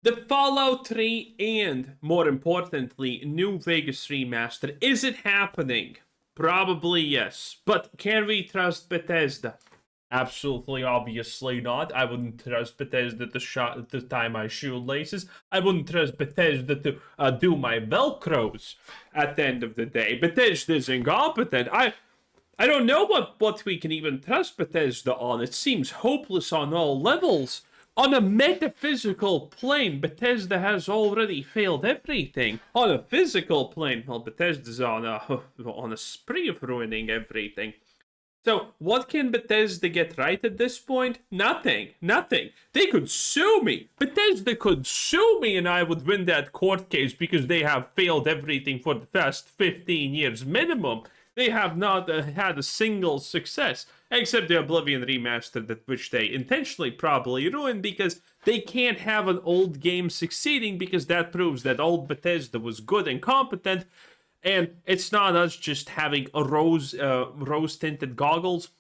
The Fallout 3 and, more importantly, New Vegas remaster. Is it happening? Probably yes. But can we trust Bethesda? Absolutely, obviously not. I wouldn't trust Bethesda to tie my shoelaces. I wouldn't trust Bethesda to do my Velcros at the end of the day. Bethesda's incompetent. I don't know what we can even trust Bethesda on. It seems hopeless on all levels. On a metaphysical plane, Bethesda has already failed everything. On a physical plane, well, Bethesda's on a spree of ruining everything. So, what can Bethesda get right at this point? Nothing. Nothing. They could sue me. Bethesda could sue me and I would win that court case because they have failed everything for the past 15 years minimum. They have not had a single success, except the Oblivion remaster, which they intentionally probably ruined because they can't have an old game succeeding because that proves that old Bethesda was good and competent. And it's not us just having a rose-tinted goggles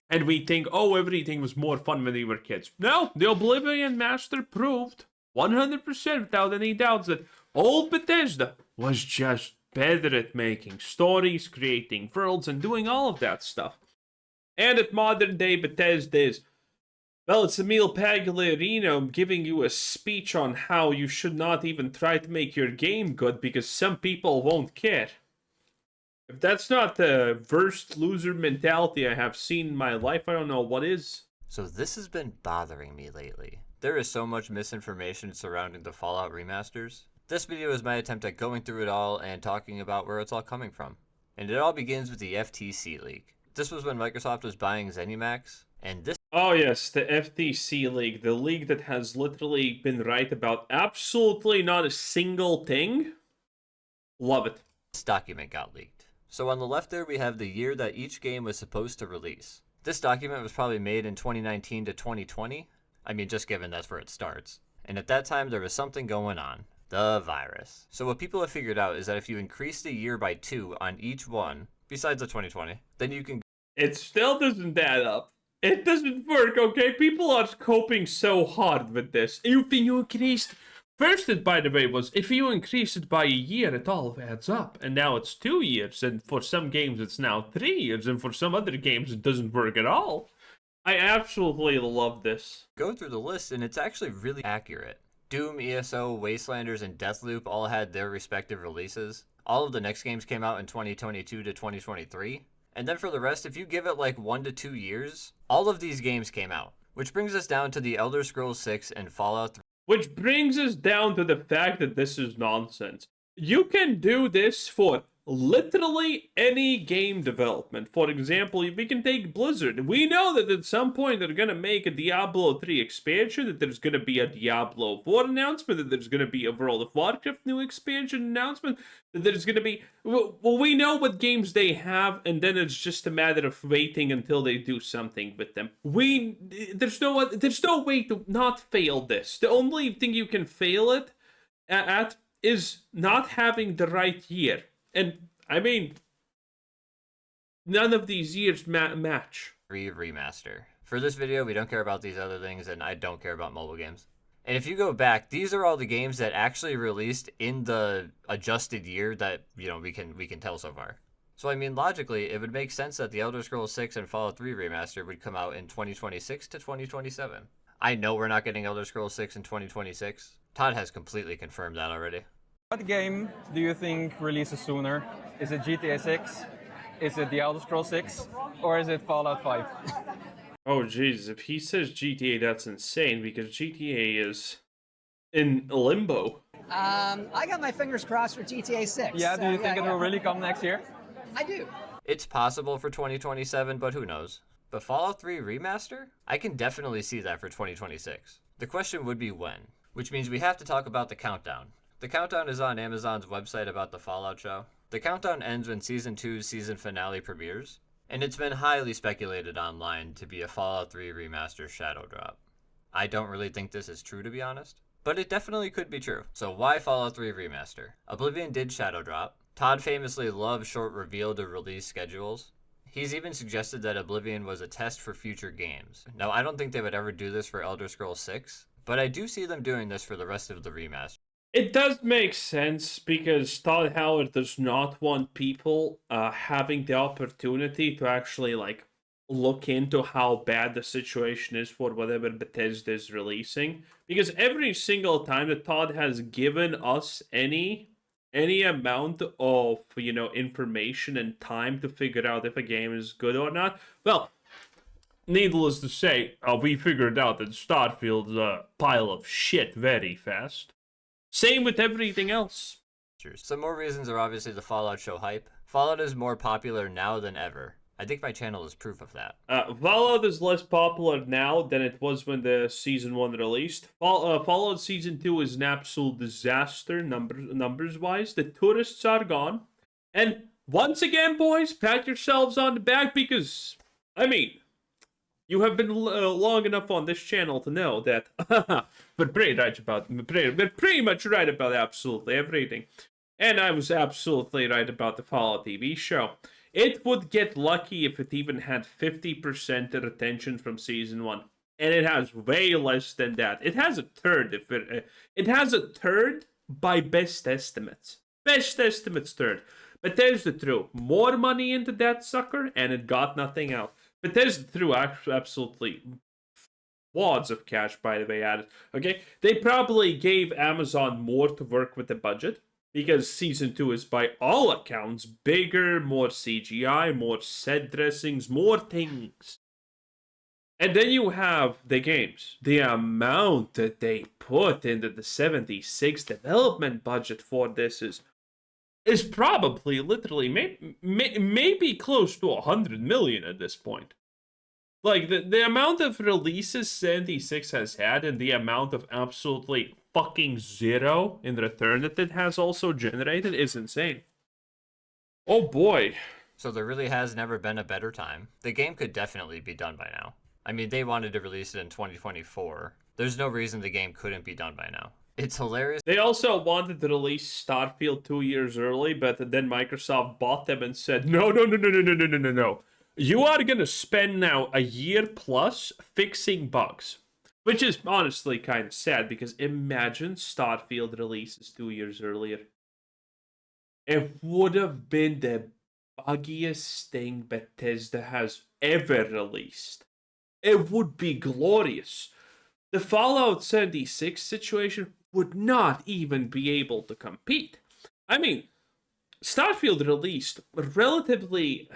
and we think, oh, everything was more fun when we were kids. No, the Oblivion Master proved 100% without any doubts that old Bethesda was just better at making stories, creating worlds, and doing all of that stuff. And at modern day Bethesda is, well, it's Emil Pagliarino giving you a speech on how you should not even try to make your game good because some people won't care. If that's not the worst loser mentality I have seen in my life, I don't know what is. So this has been bothering me lately. There is so much misinformation surrounding the Fallout remasters. This video is my attempt at going through it all and talking about where it's all coming from. And it all begins with the FTC leak. This was when Microsoft was buying ZeniMax, and this... Oh yes, the FTC leak. The leak that has literally been right about absolutely not a single thing. Love it. This document got leaked. So on the left there we have the year that each game was supposed to release. This document was probably made in 2019 to 2020. I mean, just given that's where it starts. And at that time there was something going on. The virus. So what people have figured out is that if you increase the year by 2 on each one, besides the 2020, then you can... It still doesn't add up. It doesn't work, okay? People are coping so hard with this. If you increased... First, it, by the way, was if you increase it by a year, it all adds up. And now it's 2 years, and for some games it's now 3 years, and for some other games it doesn't work at all. I absolutely love this. Go through the list, and it's actually really accurate. Doom, ESO, Wastelanders, and Deathloop all had their respective releases. All of the next games came out in 2022 to 2023. And then for the rest, if you give it like 1 to 2 years, all of these games came out. Which brings us down to the Elder Scrolls 6 and Fallout 3. Which brings us down to the fact that this is nonsense. You can do this for literally any game development. For example, we can take Blizzard. We know that at some point they're going to make a Diablo 3 expansion, that there's going to be a Diablo 4 announcement, that there's going to be a World of Warcraft new expansion announcement, that there's going to be... Well, we know what games they have, and then it's just a matter of waiting until they do something with them. There's no way to not fail this. The only thing you can fail it at is not having the right year. And, I mean, none of these years match. Remaster. For this video, we don't care about these other things, and I don't care about mobile games. And if you go back, these are all the games that actually released in the adjusted year that, you know, we can tell so far. So, I mean, logically, it would make sense that the Elder Scrolls 6 and Fallout 3 Remaster would come out in 2026 to 2027. I know we're not getting Elder Scrolls 6 in 2026. Todd has completely confirmed that already. What game do you think releases sooner? Is it GTA 6? Is it the Elder Scrolls 6? Or is it Fallout 5? Oh jeez, if he says GTA, that's insane, because GTA is in limbo. I got my fingers crossed for GTA 6. Yeah, do you think it will really come next year? I do. It's possible for 2027, but who knows? But Fallout 3 Remaster? I can definitely see that for 2026. The question would be when, which means we have to talk about the countdown. The countdown is on Amazon's website about the Fallout show. The countdown ends when Season 2's season finale premieres, and it's been highly speculated online to be a Fallout 3 Remaster shadow drop. I don't really think this is true, to be honest, but it definitely could be true. So why Fallout 3 Remaster? Oblivion did shadow drop. Todd famously loves short reveal to release schedules. He's even suggested that Oblivion was a test for future games. Now, I don't think they would ever do this for Elder Scrolls 6, but I do see them doing this for the rest of the remaster. It does make sense because Todd Howard does not want people having the opportunity to actually like look into how bad the situation is for whatever Bethesda is releasing. Because every single time that Todd has given us any amount of information and time to figure out if a game is good or not, well, needless to say, we figured out that Starfield's a pile of shit very fast. Same with everything else. Some more reasons are obviously the Fallout show hype. Fallout is more popular now than ever. I think my channel is proof of that. Fallout is less popular now than it was when the Season 1 released. Fallout Season 2 is an absolute disaster numbers-wise. The tourists are gone. And once again, boys, pat yourselves on the back because, I mean, you have been long enough on this channel to know that we're pretty much right about absolutely everything. And I was absolutely right about the Fallout TV show. It would get lucky if it even had 50% of retention from Season 1. And it has way less than that. It has a third. It has a third by best estimates. Best estimates third. But there's the truth. More money into that sucker, and it got nothing out. But there's through absolutely wads of cash, by the way, added. Okay, they probably gave Amazon more to work with the budget because Season 2 is, by all accounts, bigger, more CGI, more set dressings, more things. And then you have the games. The amount that they put into the 76 development budget for this is probably literally maybe close to 100 million at this point. Like the amount of releases 76 has had and the amount of absolutely fucking zero in return that it has also generated is insane. Oh boy. So there really has never been a better time. The game could definitely be done by now. I mean, they wanted to release it in 2024. There's no reason the game couldn't be done by now. It's hilarious. They also wanted to release Starfield 2 years early, but then Microsoft bought them and said, no. You are going to spend now a year plus fixing bugs. Which is honestly kind of sad, because imagine Starfield releases 2 years earlier. It would have been the buggiest thing Bethesda has ever released. It would be glorious. The Fallout 76 situation would not even be able to compete. I mean, Starfield released relatively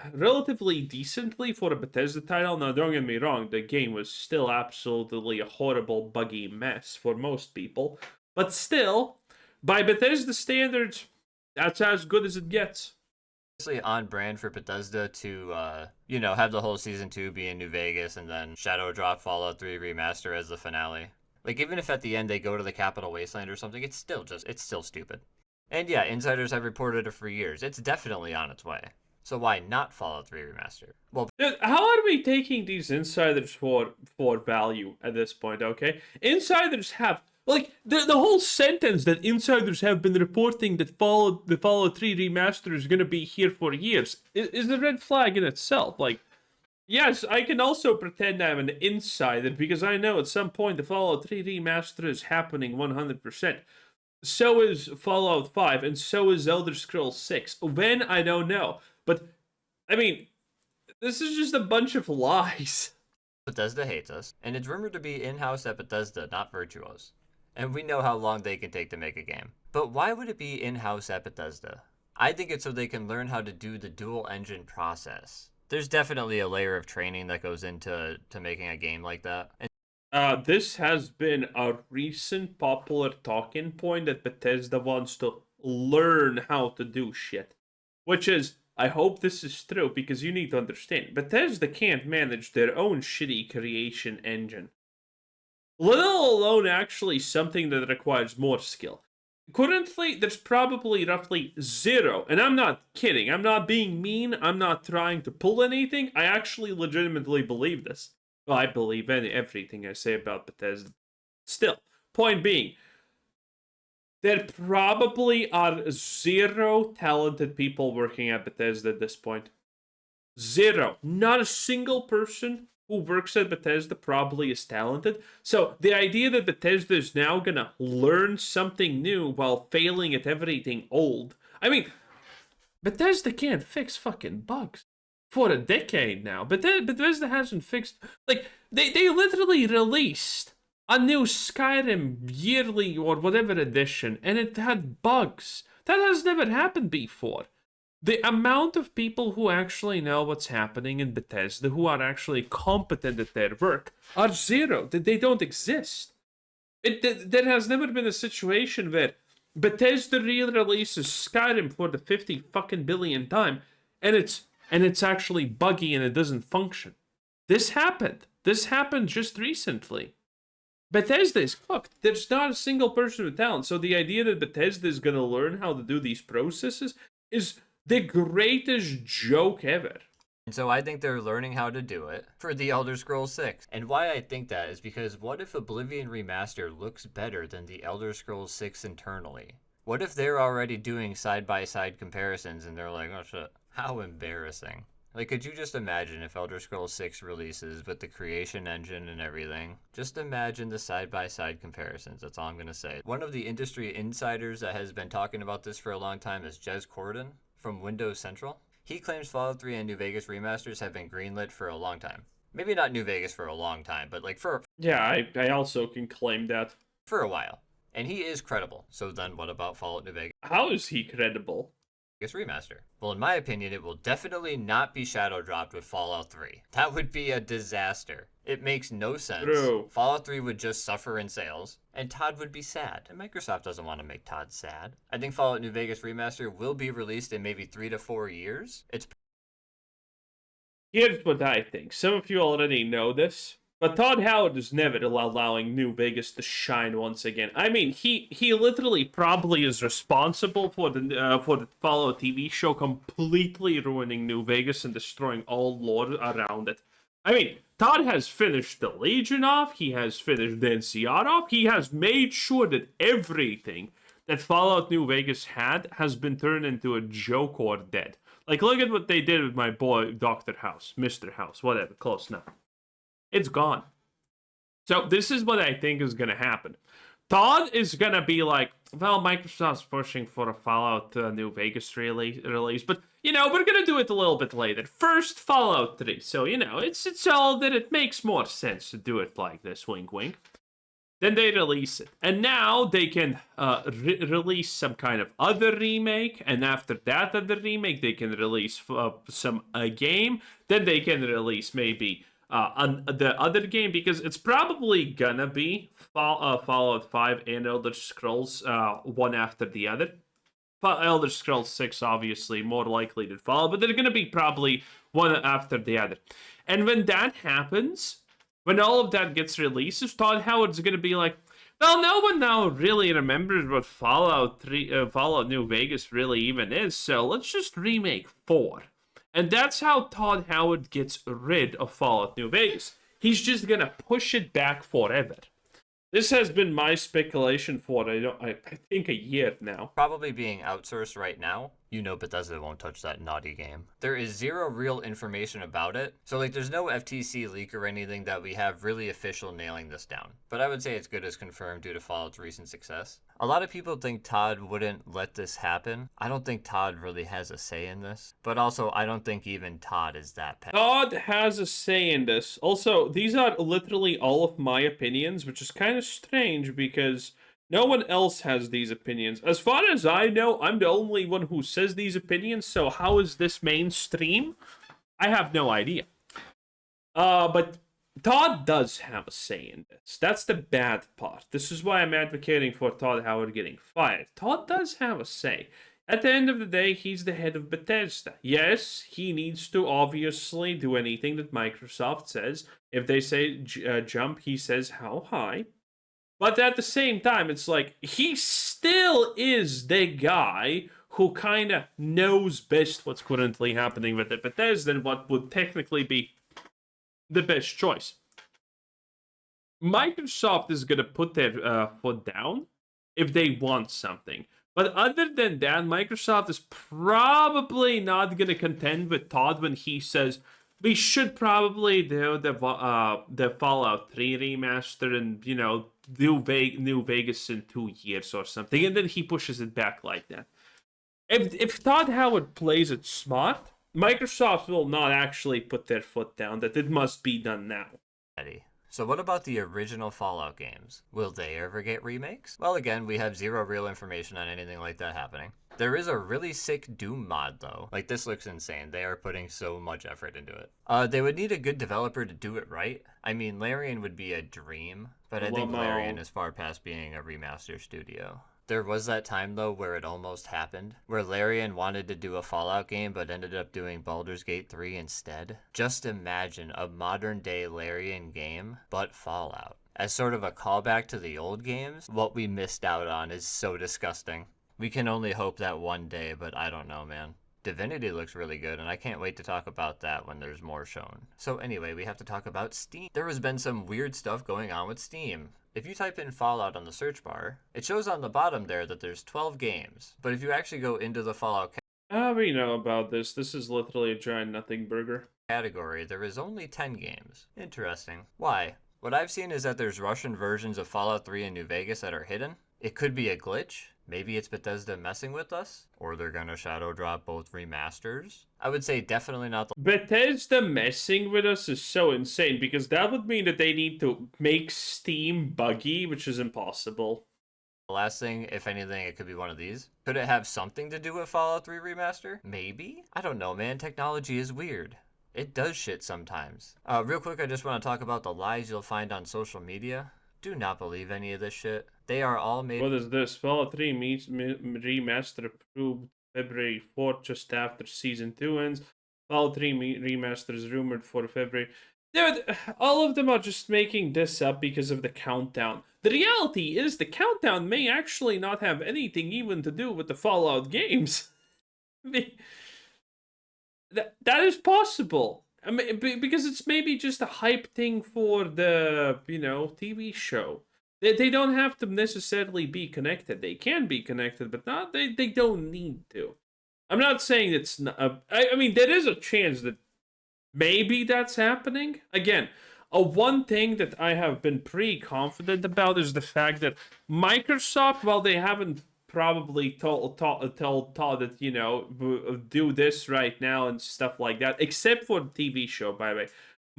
decently for a Bethesda title. Now, don't get me wrong, the game was still absolutely a horrible, buggy mess for most people. But still, by Bethesda standards, that's as good as it gets. On brand for Bethesda to, have the whole Season 2 be in New Vegas and then shadow drop Fallout 3 Remaster as the finale. Like, even if at the end they go to the Capital Wasteland or something, it's still stupid. And yeah, insiders have reported it for years. It's definitely on its way. So why not Fallout 3 Remaster? Well, how are we taking these insiders for value at this point, okay? Insiders have, like, the whole sentence that insiders have been reporting that the Fallout 3 Remaster is going to be here for years is a red flag in itself. Like, yes, I can also pretend I'm an insider because I know at some point the Fallout 3 Remaster is happening 100%. So is Fallout 5, and so is Elder Scrolls 6. When, I don't know. But, I mean, this is just a bunch of lies. Bethesda hates us, and it's rumored to be in-house at Bethesda, not Virtuos. And we know how long they can take to make a game. But why would it be in-house at Bethesda? I think it's so they can learn how to do the dual engine process. There's definitely a layer of training that goes into making a game like that. This has been a recent popular talking point that Bethesda wants to learn how to do shit. Which is, I hope this is true, because you need to understand, Bethesda can't manage their own shitty creation engine. Let alone actually something that requires more skill. Currently, there's probably roughly zero, and I'm not kidding, I'm not being mean, I'm not trying to pull anything, I actually legitimately believe this. Well, I believe everything I say about Bethesda. Still, point being, there probably are zero talented people working at Bethesda at this point. Zero. Not a single person who works at Bethesda probably is talented. So the idea that Bethesda is now gonna learn something new while failing at everything old. I mean, Bethesda can't fix fucking bugs for a decade now. But Bethesda hasn't fixed, like, they literally released a new Skyrim yearly or whatever edition, and it had bugs. That has never happened before. The amount of people who actually know what's happening in Bethesda, who are actually competent at their work, are zero. They don't exist. There has never been a situation where Bethesda re-releases Skyrim for the 50 fucking billion time, and it's actually buggy and it doesn't function. This happened. This happened just recently. Bethesda is fucked. There's not a single person with talent. So the idea that Bethesda is gonna learn how to do these processes is the greatest joke ever. And so I think they're learning how to do it for The Elder Scrolls 6. And why I think that is because what if Oblivion Remaster looks better than The Elder Scrolls 6 internally? What if they're already doing side-by-side comparisons and they're like, oh shit, how embarrassing. Like, could you just imagine if Elder Scrolls 6 releases with the creation engine and everything? Just imagine the side-by-side comparisons, that's all I'm going to say. One of the industry insiders that has been talking about this for a long time is Jez Corden from Windows Central. He claims Fallout 3 and New Vegas remasters have been greenlit for a long time. Maybe not New Vegas for a long time, but like Yeah, I also can claim that. for a while. And he is credible. So then what about Fallout New Vegas? How is he credible? Remaster. Well, in my opinion, it will definitely not be shadow dropped with Fallout 3. That would be a disaster. It makes no sense. True. Fallout 3 would just suffer in sales, and Todd would be sad. And Microsoft doesn't want to make Todd sad. I think Fallout New Vegas Remaster will be released in maybe 3 to 4 years. Here's what I think. Some of you already know this, but Todd Howard is never allowing New Vegas to shine once again. I mean, he literally probably is responsible for the Fallout TV show completely ruining New Vegas and destroying all lore around it. I mean, Todd has finished the Legion off, he has finished the NCR off, he has made sure that everything that Fallout New Vegas had has been turned into a joke or dead. Like, look at what they did with my boy Dr. House, Mr. House, whatever, close enough. It's gone. So this is what I think is going to happen. Todd is going to be like, well, Microsoft's pushing for a Fallout New Vegas release, but, you know, we're going to do it a little bit later. First, Fallout 3. So, you know, it's all that it makes more sense to do it like this, wink, wink. Then they release it. And now they can release some kind of other remake. And after that other remake, they can release some game. Then they can release maybe the other game. Because it's probably gonna be Fallout 5 and Elder Scrolls one after the other. Elder Scrolls 6 obviously more likely to follow. But they're gonna be probably one after the other. And when that happens, when all of that gets released, Todd Howard's going to be like, well, no one now really remembers what Fallout New Vegas really even is, so let's just remake 4. And that's how Todd Howard gets rid of Fallout New Vegas. He's just going to push it back forever. This has been my speculation for, I think, a year now. Probably being outsourced right now. You know Bethesda won't touch that naughty game. There is zero real information about it. So, like, there's no FTC leak or anything that we have really official nailing this down. But I would say it's good as confirmed due to Fallout's recent success. A lot of people think Todd wouldn't let this happen. I don't think Todd really has a say in this. But also, I don't think even Todd is that petty. Todd has a say in this. Also, these are literally all of my opinions, which is kind of strange because no one else has these opinions. As far as I know, I'm the only one who says these opinions, so how is this mainstream? I have no idea. But Todd does have a say in this. That's the bad part. This is why I'm advocating for Todd Howard getting fired. Todd does have a say. At the end of the day, he's the head of Bethesda. Yes, he needs to obviously do anything that Microsoft says. If they say jump, he says how high. But at the same time, it's like, he still is the guy who kind of knows best what's currently happening with the Bethesda and what would technically be the best choice. Microsoft is going to put their foot down if they want something. But other than that, Microsoft is probably not going to contend with Todd when he says, we should probably do the Fallout 3 remaster and do New Vegas in 2 years or something, and then he pushes it back like that. If Todd Howard plays it smart, Microsoft will not actually put their foot down that it must be done now. Eddie. So what about the original Fallout games? Will they ever get remakes? Well, again, we have zero real information on anything like that happening. There is a really sick Doom mod, though. Like, this looks insane. They are putting so much effort into it. They would need a good developer to do it right. I mean, Larian would be a dream, but I think Larian is far past being a remaster studio. There was that time, though, where it almost happened, where Larian wanted to do a Fallout game but ended up doing Baldur's Gate 3 instead. Just imagine a modern-day Larian game, but Fallout. As sort of a callback to the old games, what we missed out on is so disgusting. We can only hope that one day, but I don't know, man. Divinity looks really good, and I can't wait to talk about that when there's more shown. So anyway, we have to talk about Steam. There has been some weird stuff going on with Steam. If you type in Fallout on the search bar, it shows on the bottom there that there's 12 games. But if you actually go into the Fallout We know about this. This is literally a giant nothing burger. category, there is only 10 games. Interesting. Why? What I've seen is that there's Russian versions of Fallout 3 in New Vegas that are hidden. It could be a glitch. Maybe it's Bethesda messing with us, or they're gonna shadow drop both remasters. I would say definitely not the Bethesda messing with us is so insane because that would mean that they need to make Steam buggy, which is impossible. last thing. If anything, it could be one of these. Could it have something to do with Fallout 3 remaster? Maybe? I don't know, man. Technology is weird. It does shit sometimes. Real quick, I just want to talk about the lies you'll find on social media. Do not believe any of this shit. They are all made. What is this? Fallout 3 remaster approved February 4th, just after Season 2 ends. Fallout 3 remaster is rumored for February. Dude, all of them are just making this up because of the countdown. The reality is the countdown may actually not have anything even to do with the Fallout games. That is possible. I mean, because it's maybe just a hype thing for the, TV show. They don't have to necessarily be connected. They can be connected, but not they don't need to. I'm not saying it's not. I mean, there is a chance that maybe that's happening. Again, one thing that I have been pretty confident about is the fact that Microsoft, while they haven't probably told Todd that, do this right now and stuff like that, except for the TV show, by the way.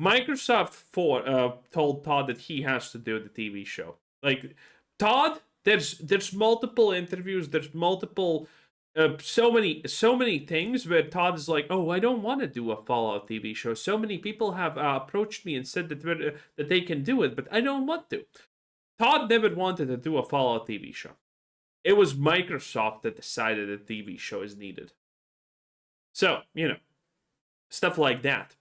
Microsoft told Todd that he has to do the TV show. Like, Todd, there's multiple interviews, there's multiple so many things where Todd is like, oh, I don't want to do a Fallout TV show. So many people have approached me and said that they can do it, but I don't want to. Todd never wanted to do a Fallout TV show. It was Microsoft that decided a TV show is needed. So, stuff like that.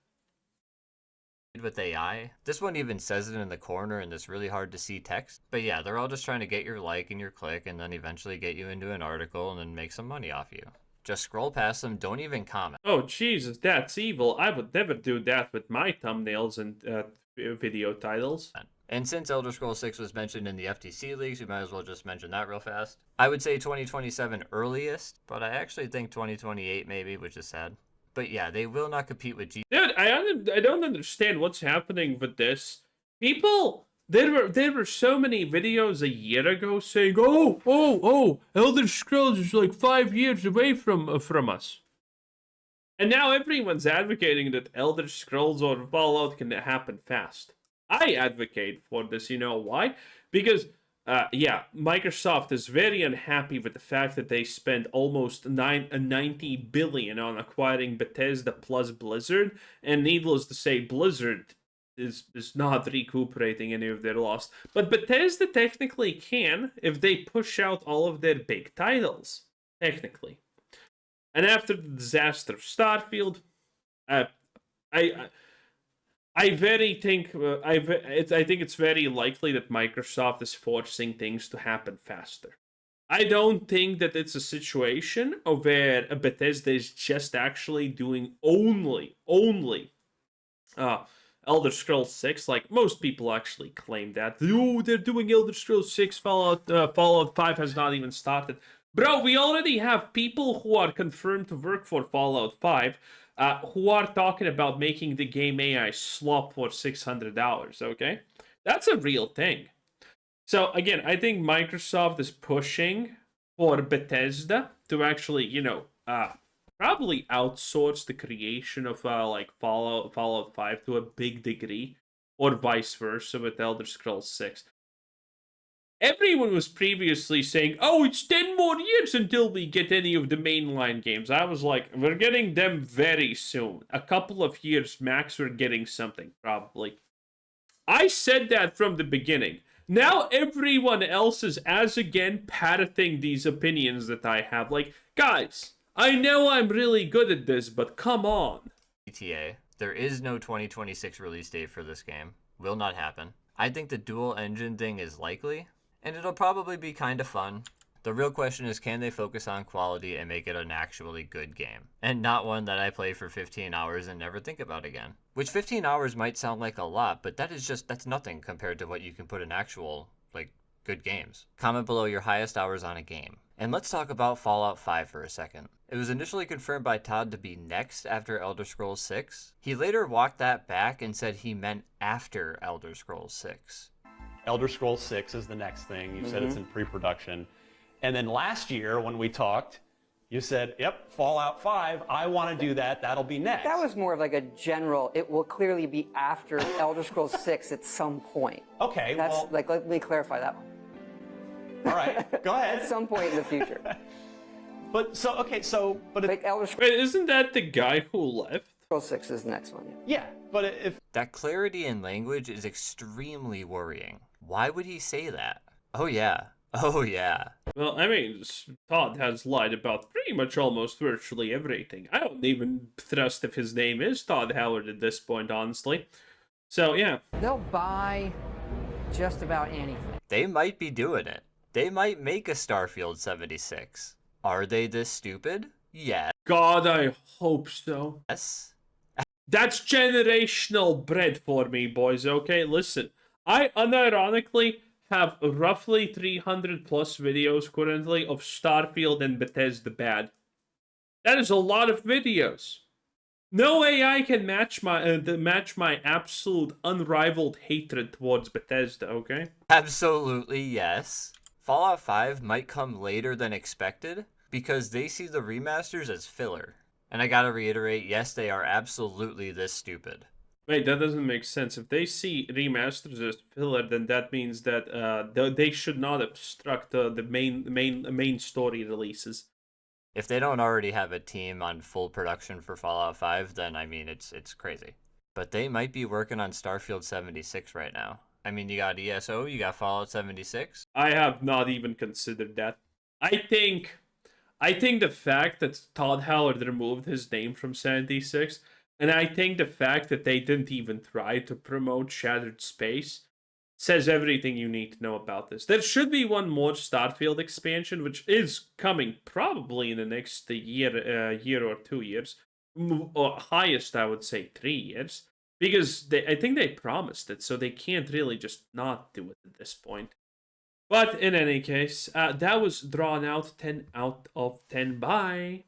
With AI. This one even says it in the corner in this really hard to see text. But yeah, they're all just trying to get your like and your click and then eventually get you into an article and then make some money off you. Just scroll past them, don't even comment. Oh, Jesus, that's evil. I would never do that with my thumbnails and video titles. And since Elder Scrolls 6 was mentioned in the FTC leaks, we might as well just mention that real fast. I would say 2027 earliest, but I actually think 2028 maybe, which is sad. But yeah, they will not compete with Dude, I don't understand what's happening with this. People, there were so many videos a year ago saying, oh, Elder Scrolls is like 5 years away from us. And now everyone's advocating that Elder Scrolls or Fallout can happen fast. I advocate for this, you know why? Because Microsoft is very unhappy with the fact that they spent almost $90 billion on acquiring Bethesda plus Blizzard, and needless to say, Blizzard is not recuperating any of their loss. But Bethesda technically can if they push out all of their big titles, technically. And after the disaster of Starfield, I think it's very likely that Microsoft is forcing things to happen faster. I don't think that it's a situation where Bethesda is just actually doing only Elder Scrolls 6, like most people actually claim that. Oh, they're doing Elder Scrolls 6, Fallout 5 has not even started. Bro, we already have people who are confirmed to work for Fallout 5. who are talking about making the game AI slop for $600, okay? That's a real thing. So again, I think Microsoft is pushing for Bethesda to actually, probably outsource the creation of like Fallout 5 to a big degree, or vice versa with Elder Scrolls 6. Everyone was previously saying, "Oh, it's 10 more years until we get any of the mainline games." I was like, "We're getting them very soon. A couple of years max, we're getting something probably." I said that from the beginning. Now everyone else is as again parroting these opinions that I have. Like, guys, I know I'm really good at this, but come on. GTA. There is no 2026 release date for this game. Will not happen. I think the dual engine thing is likely, and it'll probably be kind of fun. The real question is, can they focus on quality and make it an actually good game? And not one that I play for 15 hours and never think about again. Which 15 hours might sound like a lot, but that's nothing compared to what you can put in actual, good games. Comment below your highest hours on a game. And let's talk about Fallout 5 for a second. It was initially confirmed by Todd to be next after Elder Scrolls 6. He later walked that back and said he meant after Elder Scrolls 6. Elder Scrolls 6 is the next thing. You said it's in pre-production. And then last year when we talked, you said, yep, Fallout 5, I want to do that. That'll be next. That was more of like a general, it will clearly be after Elder Scrolls 6 at some point. Okay, That's well, let me clarify that one. all right, go ahead. At some point in the future. But Like Elder Wait, isn't that the guy who left? Scrolls 6 is the next one. yeah, but if That clarity in language is extremely worrying. Why would he say that? Oh yeah. Oh yeah. Well, I mean, Todd has lied about pretty much almost virtually everything. I don't even trust if his name is Todd Howard at this point, honestly. So, yeah. They'll buy just about anything. They might be doing it. They might make a Starfield 76. Are they this stupid? Yes. God, I hope so. That's generational bread for me, boys, okay? Listen, I unironically have roughly 300 plus videos currently of Starfield and Bethesda bad. That is a lot of videos. No AI can match my absolute unrivaled hatred towards Bethesda, okay? Absolutely yes. Fallout 5 might come later than expected because they see the remasters as filler. And I gotta reiterate, yes, they are absolutely this stupid. Wait, that doesn't make sense. If they see remasters as filler, then that means that they should not obstruct the main story releases. If they don't already have a team on full production for Fallout 5, then I mean it's crazy. But they might be working on Starfield 76 right now. I mean, you got ESO, you got Fallout 76. I have not even considered that. I think the fact that Todd Howard removed his name from 76, and I think the fact that they didn't even try to promote Shattered Space, says everything you need to know about this. There should be one more Starfield expansion, which is coming probably in the next year or 2 years. Or highest, I would say, 3 years. Because I think they promised it, so they can't really just not do it at this point. But in any case, that was drawn out 10 out of 10. Bye.